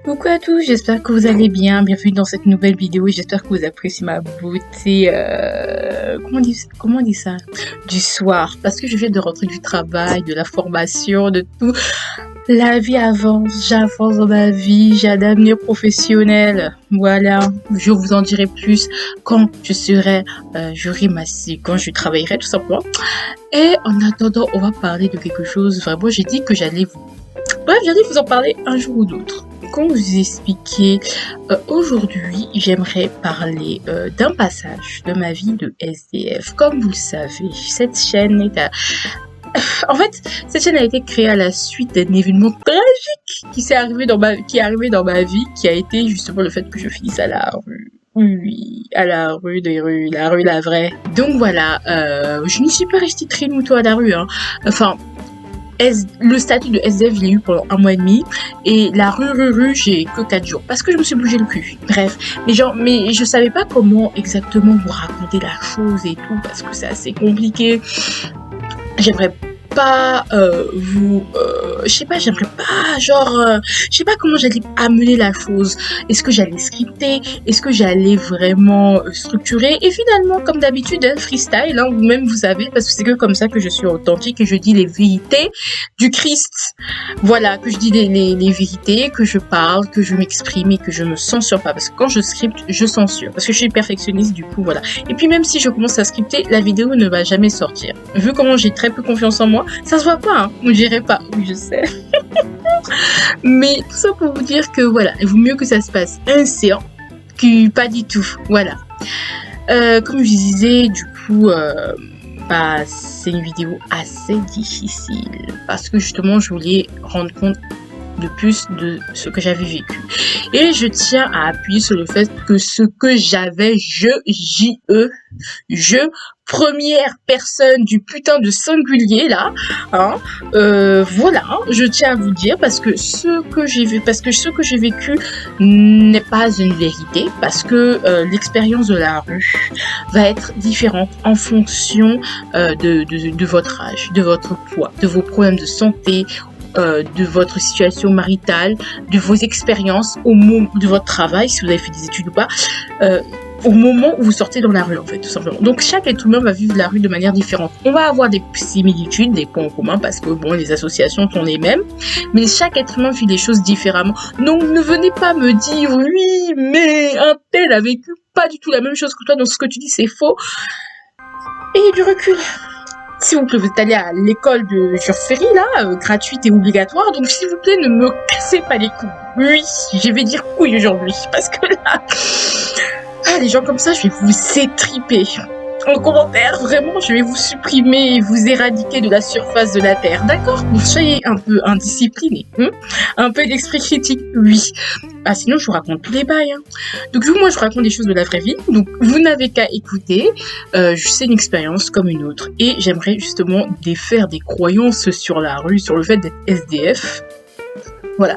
Coucou à tous, j'espère que vous allez bien. Bienvenue dans cette nouvelle vidéo et j'espère que vous appréciez ma beauté, comment on dit ça? Du soir. Parce que je viens de rentrer du travail, de la formation, de tout. La vie avance, j'avance dans ma vie, j'ai un avenir professionnel. Voilà, je vous en dirai plus quand j'aurai ma quand je travaillerai tout simplement. Et en attendant, on va parler de quelque chose. Vraiment, j'ai dit que j'allais vous en parler un jour ou l'autre. Comme vous expliquer, aujourd'hui, j'aimerais parler d'un passage de ma vie de SDF. Comme vous le savez, cette chaîne cette chaîne a été créée à la suite d'un événement tragique qui est arrivé dans ma vie, qui a été justement le fait que je finisse à la rue. Oui, à la rue des rues, la rue la vraie. Donc voilà, je ne suis pas restée très longtemps à la rue, hein. Enfin, le statut de SDF, je l'ai eu pendant 1 mois et demi. Et la rue, j'ai que 4 jours. Parce que je me suis bougé le cul. Bref. Mais je savais pas comment exactement vous raconter la chose et tout. Parce que c'est assez compliqué. J'aimerais pas je sais pas comment j'allais amener la chose. Est-ce que j'allais scripter, est-ce que j'allais vraiment structurer, et finalement comme d'habitude freestyle, hein, vous-même vous savez, parce que c'est que comme ça que je suis authentique et je dis les vérités du Christ. Voilà, que je dis les vérités, que je parle, que je m'exprime et que je me censure pas, parce que quand je scripte je censure, parce que je suis perfectionniste, du coup voilà. Et puis même si je commence à scripter, la vidéo ne va jamais sortir. Vu comment j'ai très peu confiance en moi, ça se voit pas, hein. On dirait pas, oui je sais. Mais tout ça pour vous dire que voilà, il vaut mieux que ça se passe un séant que pas du tout, voilà. Comme je disais, du coup, c'est une vidéo assez difficile parce que justement je voulais rendre compte de plus de ce que j'avais vécu. Et je tiens à appuyer sur le fait que ce que j'avais, première personne du putain de singulier là, hein, voilà, je tiens à vous dire parce que ce que j'ai vécu n'est pas une vérité, parce que l'expérience de la rue va être différente en fonction de votre âge, de votre poids, de vos problèmes de santé, de votre situation maritale, de vos expériences au moment de votre travail, si vous avez fait des études ou pas, au moment où vous sortez dans la rue, en fait, tout simplement. Donc, chaque être humain va vivre la rue de manière différente. On va avoir des similitudes, des points en commun, parce que, bon, les associations sont les mêmes, mais chaque être humain vit des choses différemment. Donc, ne venez pas me dire, oui, mais un tel a vécu pas du tout la même chose que toi, donc ce que tu dis, c'est faux. Ayez du recul. S'il vous plaît, vous êtes allé à l'école de Jules Ferry, là, gratuite et obligatoire, donc s'il vous plaît, ne me cassez pas les couilles. Oui, je vais dire couilles aujourd'hui, parce que là, les gens comme ça, je vais vous étriper. En commentaire, vraiment, je vais vous supprimer et vous éradiquer de la surface de la Terre, d'accord? Vous soyez un peu indisciplinés, un peu d'esprit critique, oui. Sinon, je vous raconte tous les bails, hein. Donc, moi, je vous raconte des choses de la vraie vie, donc vous n'avez qu'à écouter. C'est une expérience comme une autre, et j'aimerais justement défaire des croyances sur la rue, sur le fait d'être SDF. Voilà.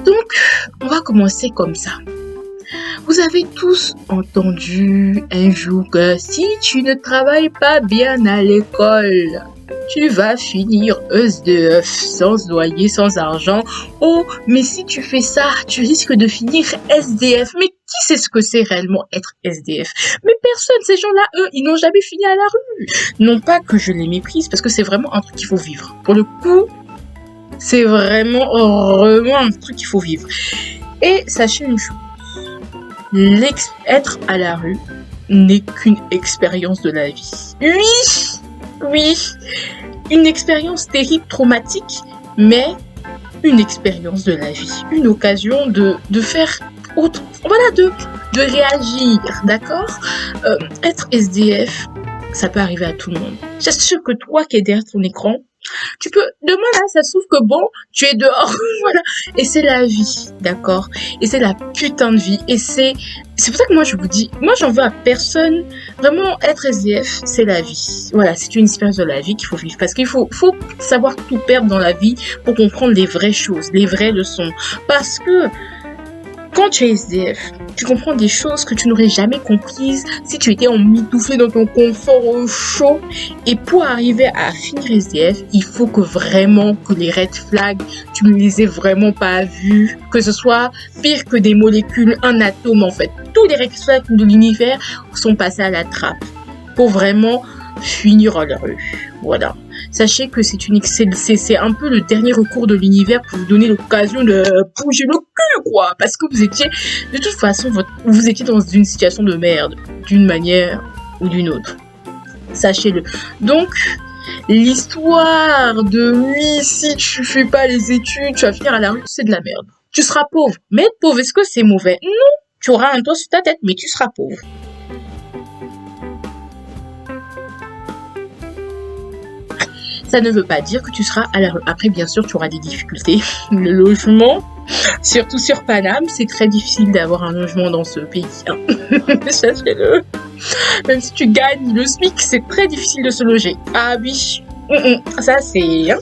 Donc, on va commencer comme ça. Vous avez tous entendu un jour que si tu ne travailles pas bien à l'école, tu vas finir SDF, sans loyer, sans argent. Oh, mais si tu fais ça, tu risques de finir SDF. Mais qui sait ce que c'est réellement être SDF? Mais personne, ces gens-là, eux, ils n'ont jamais fini à la rue. Non pas que je les méprise, parce que c'est vraiment un truc qu'il faut vivre. Pour le coup, c'est vraiment un truc qu'il faut vivre. Et sachez une chose. Être à la rue n'est qu'une expérience de la vie. Oui, une expérience terrible, traumatique, mais une expérience de la vie, une occasion de faire autre, voilà, de réagir, d'accord? Être SDF, ça peut arriver à tout le monde. C'est sûr que toi qui es derrière ton écran, tu peux, demain là, ça se trouve que bon, tu es dehors, voilà. Et c'est la vie, d'accord? Et c'est la putain de vie. Et c'est pour ça que moi je vous dis, moi j'en veux à personne. Vraiment, être SDF, c'est la vie. Voilà, c'est une expérience de la vie qu'il faut vivre. Parce qu'il faut savoir tout perdre dans la vie pour comprendre les vraies choses, les vraies leçons. Parce que Quand tu es SDF, tu comprends des choses que tu n'aurais jamais comprises si tu étais emmitouflé dans ton confort au chaud. Et pour arriver à finir SDF, il faut que vraiment que les red flags, tu ne les aies vraiment pas vus. Que ce soit pire que des molécules, un atome en fait. Tous les red flags de l'univers sont passés à la trappe pour vraiment finir à la rue. Voilà. Sachez que c'est un peu le dernier recours de l'univers pour vous donner l'occasion de bouger le cul, quoi. Parce que vous étiez, de toute façon, vous étiez dans une situation de merde, d'une manière ou d'une autre. Sachez-le. Donc, l'histoire de oui, si tu fais pas les études, tu vas finir à la rue, c'est de la merde. Tu seras pauvre. Mais être pauvre, est-ce que c'est mauvais? Non. Tu auras un toit sur ta tête, mais tu seras pauvre. Ça ne veut pas dire que tu seras à la rue. Après, bien sûr, tu auras des difficultés. Le logement, surtout sur Paname, c'est très difficile d'avoir un logement dans ce pays. Hein. Sachez-le. Même si tu gagnes le SMIC, c'est très difficile de se loger. Ah oui, ça c'est... Hein.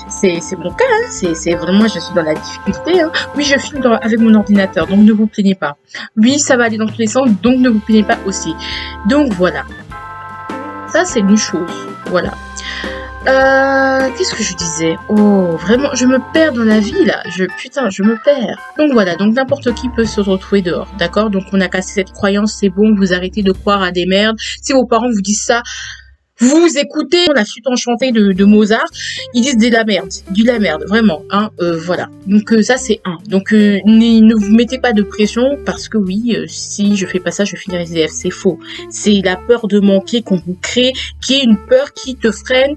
C'est mon cas, hein. C'est vraiment, je suis dans la difficulté. Hein. Oui, je filme avec mon ordinateur, donc ne vous plaignez pas. Oui, ça va aller dans tous les sens, donc ne vous plaignez pas aussi. Donc voilà. Ça, c'est une chose. Voilà. Qu'est-ce que je disais? Oh, vraiment, je me perds dans la vie, là. Putain, je me perds. Donc voilà, donc n'importe qui peut se retrouver dehors, d'accord? Donc on a cassé cette croyance, c'est bon, vous arrêtez de croire à des merdes. Si vos parents vous disent ça, vous écoutez la flûte enchantée de Mozart, ils disent de la merde, vraiment, hein, voilà. Donc ça c'est un. Donc ne vous mettez pas de pression parce que oui, si je fais pas ça, je finirai SDF, c'est faux. C'est la peur de manquer qu'on vous crée, qui est une peur qui te freine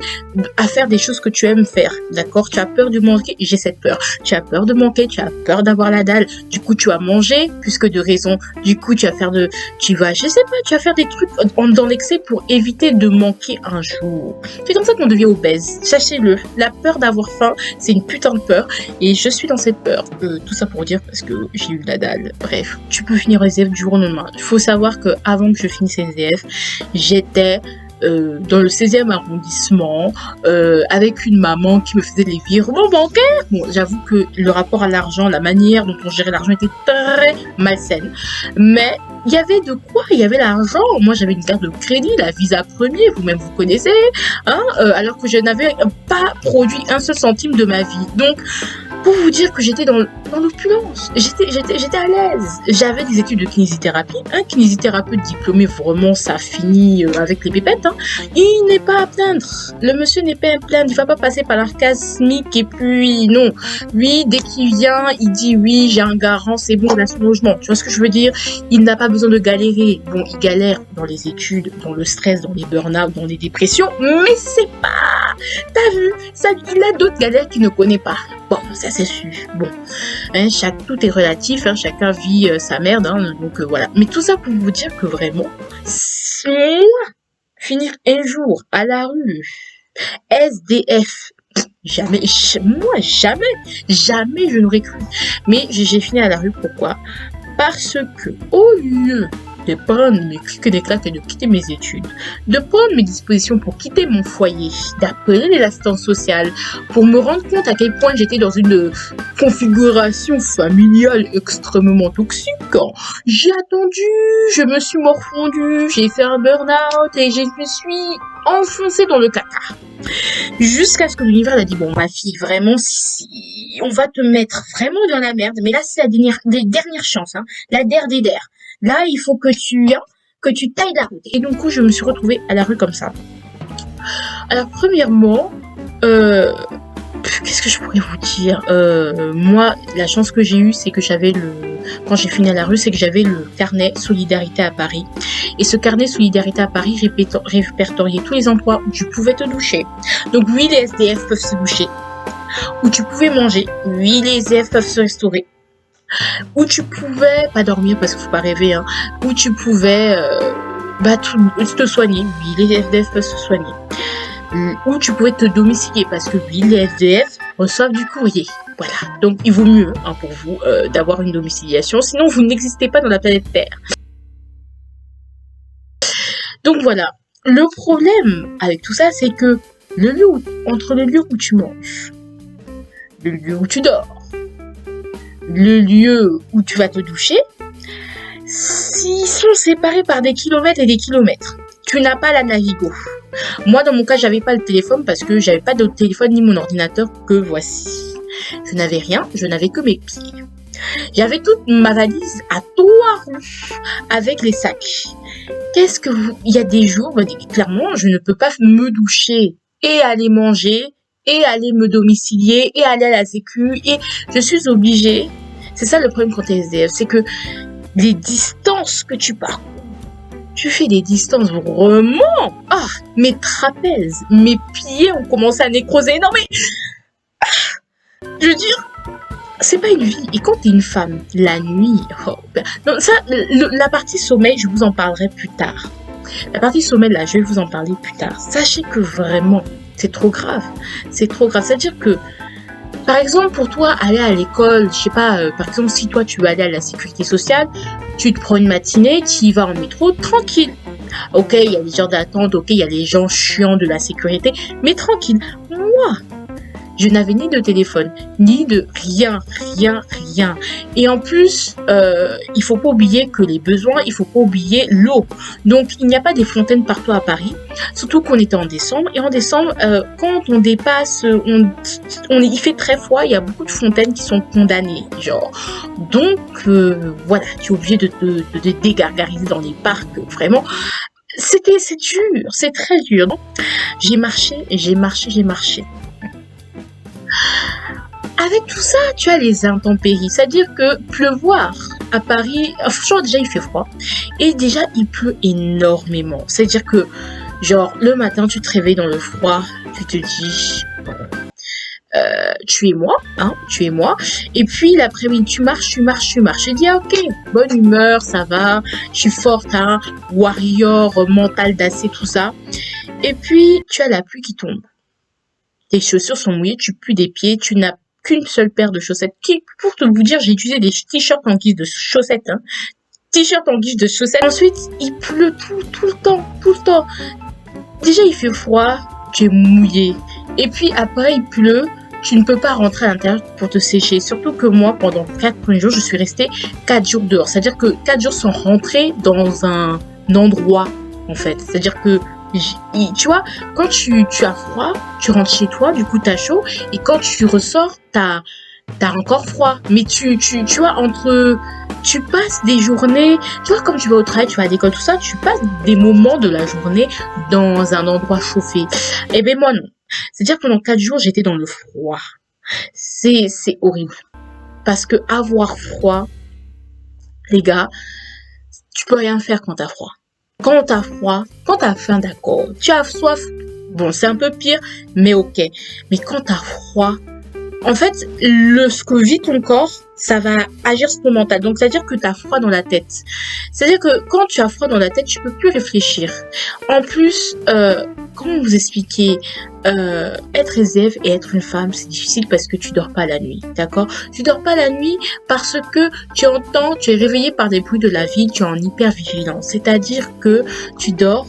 à faire des choses que tu aimes faire, d'accord? Tu as peur de manquer, j'ai cette peur. Tu as peur de manquer, tu as peur d'avoir la dalle. Du coup, tu vas manger plus que de raison. Du coup, je sais pas, tu vas faire des trucs dans l'excès pour éviter de manquer un jour. C'est comme ça qu'on devient obèse. Sachez-le, la peur d'avoir faim, c'est une putain de peur. Et je suis dans cette peur. Tout ça pour dire parce que j'ai eu la dalle. Bref, tu peux finir SDF du jour au lendemain. Il faut savoir que avant que je finisse SDF, j'étais dans le 16e arrondissement avec une maman qui me faisait des virements bancaires. Bon, j'avoue que le rapport à l'argent, la manière dont on gérait l'argent était très malsaine. Mais il y avait de quoi, il y avait l'argent. Moi, j'avais une carte de crédit, la Visa Premier, vous-même vous connaissez, hein, alors que je n'avais pas produit un seul centime de ma vie. Donc, pour vous dire que j'étais dans l'opulence, j'étais à l'aise. J'avais des études de kinésithérapie, un kinésithérapeute diplômé, vraiment, ça finit avec les pépettes. Hein. Il n'est pas à plaindre. Le monsieur n'est pas à plaindre. Il va pas passer par l'orgasmique et puis non. Lui, dès qu'il vient, il dit oui, j'ai un garant, c'est bon, il a son logement. Tu vois ce que je veux dire? Il n'a pas besoin de galérer. Bon, il galère dans les études, dans le stress, dans les burn-out, dans les dépressions, mais c'est pas... T'as vu? Ça, il a d'autres galères qu'il ne connaît pas. Bon, ça c'est sûr. Bon, hein, tout est relatif, hein, chacun vit sa merde, hein, donc voilà. Mais tout ça pour vous dire que vraiment, moi, finir un jour à la rue, SDF, jamais je n'aurais cru. Mais j'ai fini à la rue, pourquoi? Parce que, au lieu de prendre mes clics et des claques et de quitter mes études, de prendre mes dispositions pour quitter mon foyer, d'appeler les assistantes sociales, pour me rendre compte à quel point j'étais dans une configuration familiale extrêmement toxique, j'ai attendu, je me suis morfondue, j'ai fait un burn-out et je me suis enfoncée dans le caca. Jusqu'à ce que l'univers a dit, bon ma fille, vraiment, si on va te mettre vraiment dans la merde, mais là c'est la dernière chance, hein, la der des der. Là, il faut que tu tailles la route. Et donc, je me suis retrouvée à la rue comme ça. Alors, premièrement, qu'est-ce que je pourrais vous dire? Moi, la chance que j'ai eue, c'est que quand j'ai fini à la rue, c'est que j'avais le carnet Solidarité à Paris. Et ce carnet Solidarité à Paris répertoriait tous les endroits où tu pouvais te doucher. Donc, oui, les SDF peuvent se doucher. Où tu pouvais manger. Oui, les SDF peuvent se restaurer. Où tu pouvais pas dormir parce qu'il faut pas rêver, hein, où tu pouvais te soigner, oui, les SDF peuvent se soigner, où tu pouvais te domicilier parce que oui, les SDF reçoivent du courrier, voilà, donc il vaut mieux hein, pour vous d'avoir une domiciliation, sinon vous n'existez pas dans la planète Terre. Donc voilà, le problème avec tout ça, c'est que entre le lieu où tu manges, le lieu où tu dors, le lieu où tu vas te doucher, s'ils sont séparés par des kilomètres et des kilomètres, tu n'as pas la Navigo. Moi, dans mon cas, j'avais pas le téléphone parce que j'avais pas de téléphone ni mon ordinateur que voici. Je n'avais rien, je n'avais que mes pieds. J'avais toute ma valise à 3 roues avec les sacs. Il y a des jours, clairement, je ne peux pas me doucher et aller manger et aller me domicilier et aller à la sécu et je suis obligée. C'est ça le problème quand t'es SDF, c'est que les distances que tu parcours, tu fais des distances vraiment. Ah, mes trapèzes, mes pieds ont commencé à nécroser. Non mais, je veux dire, c'est pas une vie. Et quand t'es une femme, la nuit, non, ça, la partie sommeil, je vous en parlerai plus tard. La partie sommeil, là, je vais vous en parler plus tard. Sachez que vraiment, c'est trop grave. C'est trop grave. C'est-à-dire que, par exemple, pour toi, aller à l'école, je sais pas, par exemple, si toi, tu veux aller à la sécurité sociale, tu te prends une matinée, tu y vas en métro, tranquille. Ok, il y a les heures d'attente, ok, il y a les gens chiants de la sécurité, mais tranquille. Moi, je n'avais ni de téléphone, ni de rien. Et en plus, il faut pas oublier que les besoins, il faut pas oublier l'eau. Donc, il n'y a pas des fontaines partout à Paris. Surtout qu'on était en décembre. Et en décembre, quand on dépasse, il fait très froid, il y a beaucoup de fontaines qui sont condamnées. Genre. Donc, voilà, tu es obligé de te dégargariser dans les parcs, vraiment. C'est dur, c'est très dur. Donc, j'ai marché. Avec tout ça, tu as les intempéries. C'est-à-dire que pleuvoir à Paris, franchement, déjà, il fait froid. Et déjà, il pleut énormément. C'est-à-dire que, genre, le matin, tu te réveilles dans le froid. Tu te dis, tu es moi. Et puis, l'après-midi, tu marches. Je dis, ah, ok, bonne humeur, ça va. Je suis forte, hein, warrior, mental d'acier, tout ça. Et puis, tu as la pluie qui tombe. Tes chaussures sont mouillées, tu pues des pieds, tu n'as qu'une seule paire de chaussettes. Pour te vous dire, j'ai utilisé des t-shirts en guise de chaussettes. Hein. T-shirts en guise de chaussettes. Ensuite, il pleut tout le temps. Déjà, il fait froid, tu es mouillé. Et puis après, il pleut, tu ne peux pas rentrer à l'intérieur pour te sécher. Surtout que moi, pendant 4 premiers jours, je suis restée 4 jours dehors. C'est-à-dire que 4 jours sans rentrer dans un endroit, en fait. C'est-à-dire que tu vois, quand tu as froid, tu rentres chez toi, du coup t'as chaud, et quand tu ressors, t'as encore froid. Mais tu vois, tu passes des journées, tu vois, comme tu vas au travail, tu vas à l'école, tout ça, tu passes des moments de la journée dans un endroit chauffé. Eh ben moi non. C'est-à-dire que pendant 4 jours, j'étais dans le froid. C'est horrible. Parce que avoir froid, les gars, tu peux rien faire quand t'as froid. Quand t'as froid, quand t'as faim, d'accord. Tu as soif, bon, c'est un peu pire, mais ok. Mais quand t'as froid, en fait, ce que vit ton corps, ça va agir sur ton mental. Donc, c'est-à-dire que t'as froid dans la tête. C'est-à-dire que quand tu as froid dans la tête, tu peux plus réfléchir. En plus, comment vous expliquer, être SDF et être une femme, c'est difficile parce que tu dors pas la nuit, d'accord? Tu dors pas la nuit parce que tu es réveillé par des bruits de la ville, tu es en hypervigilance. C'est-à-dire que tu dors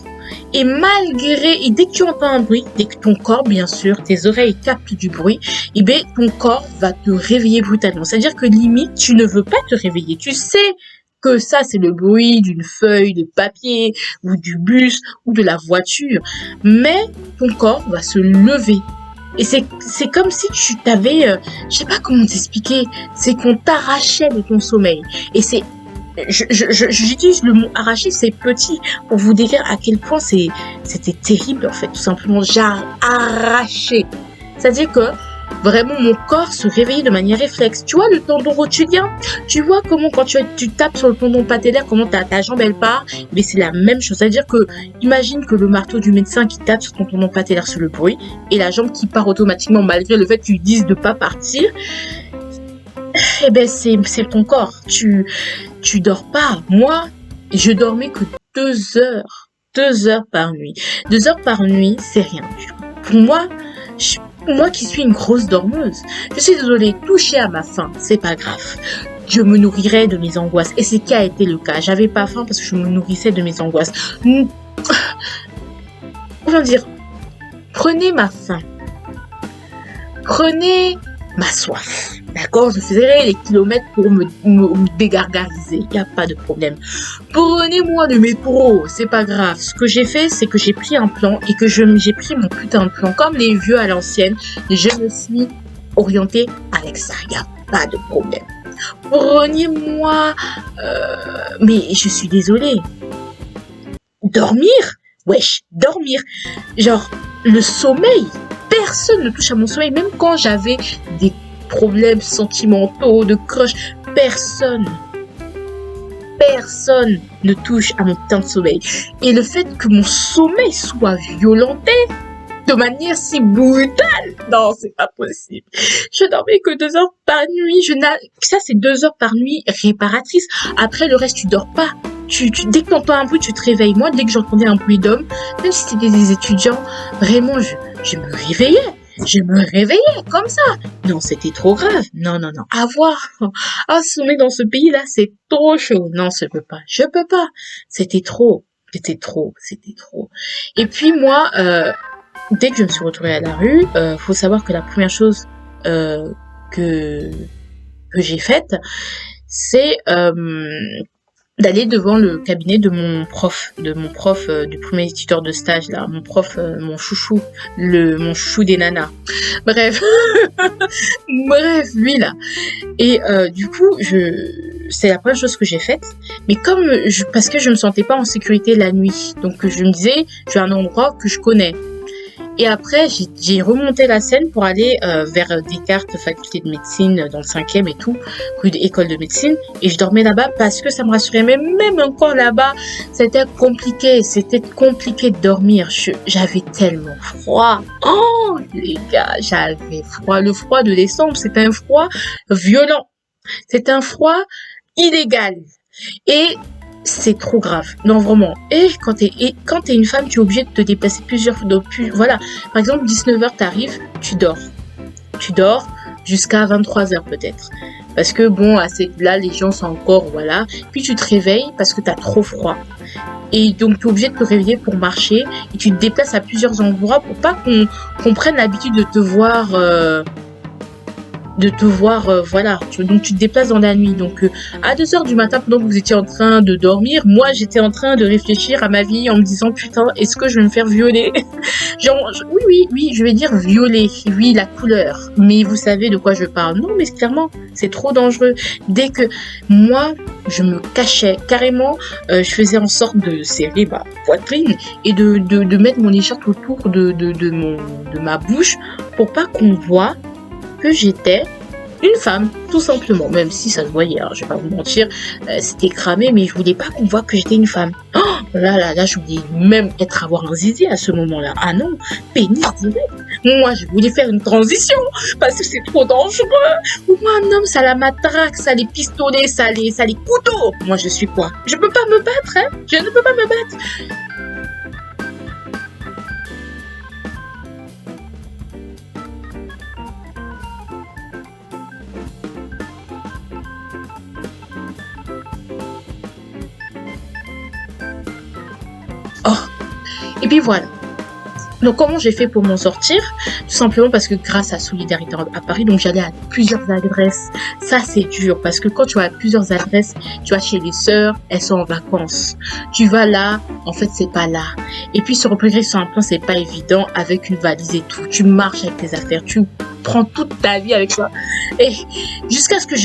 et dès que tu entends un bruit, dès que ton corps, bien sûr, tes oreilles captent du bruit, et bien, ton corps va te réveiller brutalement. C'est-à-dire que limite, tu ne veux pas te réveiller. Tu sais que ça, c'est le bruit d'une feuille de papier ou du bus ou de la voiture. Mais ton corps va se lever. Et c'est comme si tu t'avais, je sais pas comment t'expliquer, c'est qu'on t'arrachait de ton sommeil. Et j'utilise le mot arraché, c'est petit, pour vous décrire à quel point c'était terrible, en fait, tout simplement. J'ai arraché. C'est-à-dire que, vraiment, mon corps se réveillait de manière réflexe. Tu vois, le tendon rotulien, tu vois comment quand tu tapes sur le tendon patellaire, comment ta jambe, elle part, mais c'est la même chose. C'est-à-dire que, imagine que le marteau du médecin qui tape sur ton tendon patellaire sur le bruit, et la jambe qui part automatiquement malgré le fait que tu lui dises de pas partir. Eh ben, c'est ton corps. Tu dors pas. Moi, je dormais que 2 heures. 2 heures par nuit. 2 heures par nuit, c'est rien. Pour moi qui suis une grosse dormeuse, je suis désolée, toucher à ma faim, c'est pas grave. Je me nourrirai de mes angoisses. Et c'est ce qui a été le cas. J'avais pas faim parce que je me nourrissais de mes angoisses. Comment dire? Prenez ma faim. Prenez ma soif. D'accord, je faisais les kilomètres pour me dégargariser, il n'y a pas de problème. Prenez-moi le métro, c'est pas grave. Ce que j'ai fait, c'est que j'ai pris un plan et que j'ai pris mon putain de plan. Comme les vieux à l'ancienne, je me suis orientée avec ça, il n'y a pas de problème. Prenez-moi... mais je suis désolée. Dormir? Wesh, dormir. Genre, le sommeil. Personne ne touche à mon sommeil, même quand j'avais des problèmes sentimentaux, de crush. Personne ne touche à mon putain de sommeil. Et le fait que mon sommeil soit violenté de manière si brutale, non, c'est pas possible. Je dormais que 2 heures par nuit. Ça, c'est 2 heures par nuit réparatrices. Après, le reste, tu dors pas. Dès que t'entends un bruit, tu te réveilles. Moi, dès que j'entendais un bruit d'homme, même si c'était des étudiants, vraiment, je me réveillais. Je me réveillais comme ça. Non, c'était trop grave. Non. À voir. Ah, sommeil dans ce pays-là, c'est trop chaud. Non, je peux pas. C'était trop. Et puis moi, dès que je me suis retrouvée à la rue, faut savoir que la première chose que j'ai faite, c'est d'aller devant le cabinet de mon prof, du premier tuteur de stage là, mon prof, mon chouchou des nanas. Bref, lui là. Et du coup, c'est la première chose que j'ai faite. Mais parce que je me sentais pas en sécurité la nuit, donc je me disais, je vais à un endroit que je connais. Et après, j'ai remonté la Seine pour aller vers Descartes, faculté de médecine, dans le 5e et tout, rue d'école de médecine. Et je dormais là-bas parce que ça me rassurait. Mais même encore là-bas, c'était compliqué de dormir. J'avais tellement froid. Oh, les gars, j'avais froid. Le froid de décembre, c'est un froid violent. C'est un froid illégal. Et c'est trop grave. Non, vraiment. Et quand t'es une femme, tu es obligée de te déplacer voilà. Par exemple, 19h, t'arrives, tu dors. Tu dors jusqu'à 23h peut-être. Parce que bon, là, les gens sont encore, voilà. Puis tu te réveilles parce que t'as trop froid. Et donc, tu es obligé de te réveiller pour marcher. Et tu te déplaces à plusieurs endroits pour pas qu'on prenne l'habitude de te voir... voilà. Donc tu te déplaces dans la nuit. Donc à 2h du matin, pendant que vous étiez en train de dormir, moi j'étais en train de réfléchir à ma vie en me disant putain, est-ce que je vais me faire violer? Genre, oui, je vais dire violer, oui, la couleur. Mais vous savez de quoi je parle. Non, mais clairement, c'est trop dangereux. Dès que moi, je me cachais carrément, je faisais en sorte de serrer ma poitrine et de mettre mon écharpe autour de ma bouche pour pas qu'on voit que j'étais une femme, tout simplement. Même si ça se voyait, hein, je vais pas vous mentir, c'était cramé, mais je voulais pas qu'on voit que j'étais une femme. Oh, là, je voulais même avoir un zizi à ce moment-là. Ah non, pénis direct. Moi, je voulais faire une transition, parce que c'est trop dangereux. Moi, un homme, ça la matraque, ça les pistolets, ça les couteaux. Moi, je suis quoi? Je peux pas me battre, hein? Je ne peux pas me battre. Oh, et puis voilà. Donc comment j'ai fait pour m'en sortir? Tout simplement parce que grâce à Solidarité à Paris, donc j'allais à plusieurs adresses. Ça c'est dur parce que quand tu vas à plusieurs adresses, tu vas chez les sœurs, elles sont en vacances. Tu vas là, en fait c'est pas là. Et puis se repérer sur un plan, c'est pas évident avec une valise et tout. Tu marches avec tes affaires, tu prends toute ta vie avec toi. Et jusqu'à ce que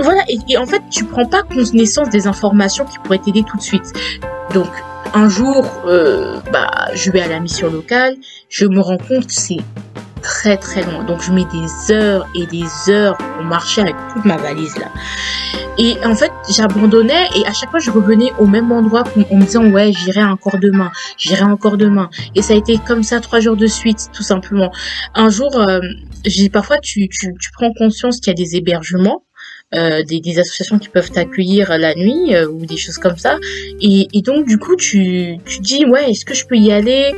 voilà, et en fait tu prends pas connaissance des informations qui pourraient t'aider tout de suite. Donc un jour, je vais à la mission locale, je me rends compte que c'est très très loin. Donc je mets des heures et des heures pour marcher avec toute ma valise là. Et en fait, j'abandonnais et à chaque fois je revenais au même endroit en me disant ouais, j'irai encore demain. Et ça a été comme ça 3 jours de suite, tout simplement. Un jour, parfois tu prends conscience qu'il y a des hébergements. Des associations qui peuvent t'accueillir la nuit ou des choses comme ça et donc du coup tu dis ouais, est-ce que je peux y aller,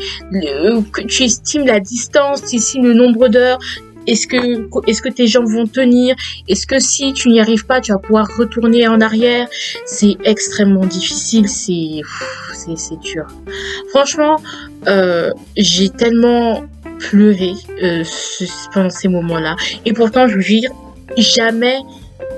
tu estimes la distance, tu estimes le nombre d'heures, est-ce que tes jambes vont tenir, est-ce que si tu n'y arrives pas tu vas pouvoir retourner en arrière. C'est extrêmement difficile, c'est dur franchement. J'ai tellement pleuré pendant ces moments-là et pourtant je veux dire jamais,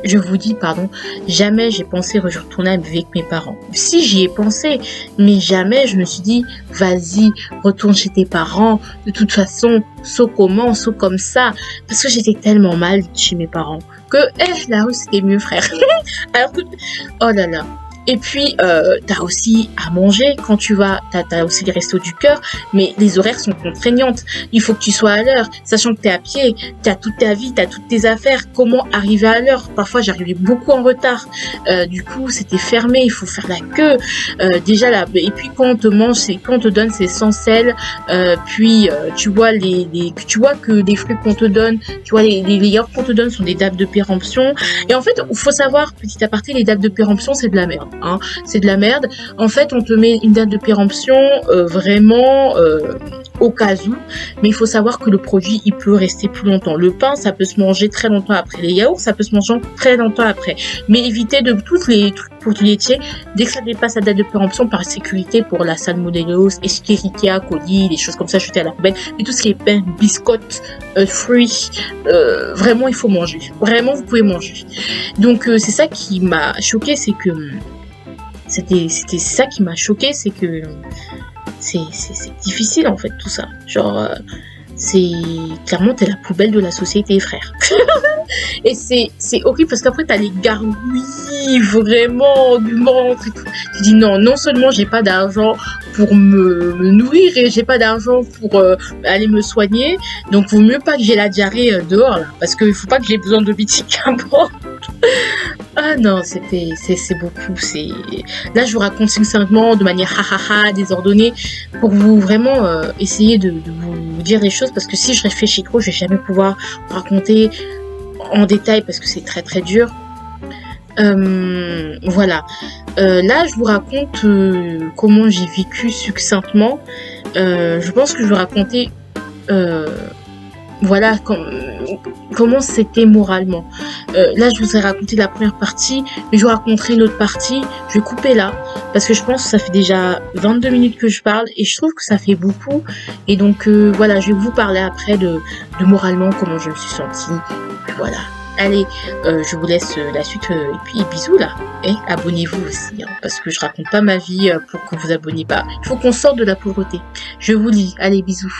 je vous dis, pardon, jamais j'ai pensé retourner avec mes parents. Si j'y ai pensé, mais jamais je me suis dit, vas-y, retourne chez tes parents. De toute façon, saut comment, saut comme ça. Parce que j'étais tellement mal chez mes parents que, la rue c'était mieux, frère. Alors que, oh là là. Et puis, t'as aussi à manger quand tu vas, t'as aussi les restos du cœur, mais les horaires sont contraignantes. Il faut que tu sois à l'heure, sachant que t'es à pied, t'as toute ta vie, t'as toutes tes affaires. Comment arriver à l'heure? Parfois, j'arrivais beaucoup en retard. Du coup, c'était fermé, il faut faire la queue. Déjà là, et puis quand on te mange, quand on te donne, c'est sans sel. Puis, tu vois tu vois que les fruits qu'on te donne, tu vois les yaourts qu'on te donne sont des dates de péremption. Et en fait, il faut savoir, petit aparté, les dates de péremption, c'est de la merde. Hein, c'est de la merde. En fait, on te met une date de péremption vraiment au cas où, mais il faut savoir que le produit, il peut rester plus longtemps. Le pain, ça peut se manger très longtemps après. Les yaourts, ça peut se manger très longtemps après. Mais évitez de tous les trucs pour du laitier, dès que ça dépasse la date de péremption, par sécurité pour la salmonellose, Escherichia coli, des choses comme ça, jeter à la poubelle. Mais tout ce qui est pain, biscottes, fruits, vraiment, il faut manger. Vraiment, vous pouvez manger. Donc, c'est ça qui m'a choqué, c'est que c'était ça qui m'a choqué, c'est que c'est difficile en fait tout ça. Genre c'est clairement t'es la poubelle de la société, frère. Et c'est horrible parce qu'après t'as les gargouilles vraiment du ventre et tout. Tu dis non seulement j'ai pas d'argent pour me nourrir et j'ai pas d'argent pour aller me soigner, donc vaut mieux pas que j'ai la diarrhée dehors là, parce qu'il faut pas que j'ai besoin de médicaments. Ah non, c'est beaucoup. Là, je vous raconte succinctement, de manière désordonnée, pour vous vraiment essayer de vous dire les choses, parce que si je réfléchis trop, je vais jamais pouvoir vous raconter en détail, parce que c'est très très dur. Voilà. Là, je vous raconte comment j'ai vécu succinctement. Je pense que je vais raconter voilà comment c'était moralement. Là, je vous ai raconté la première partie, mais je vous raconterai l'autre partie. Je vais couper là, parce que je pense que ça fait déjà 22 minutes que je parle, et je trouve que ça fait beaucoup. Et donc, voilà, je vais vous parler après de moralement, comment je me suis sentie. Voilà. Allez, je vous laisse la suite, et puis bisous là. Et abonnez-vous aussi, hein, parce que je raconte pas ma vie pour que vous abonnez pas. Il faut qu'on sorte de la pauvreté. Je vous lis. Allez, bisous.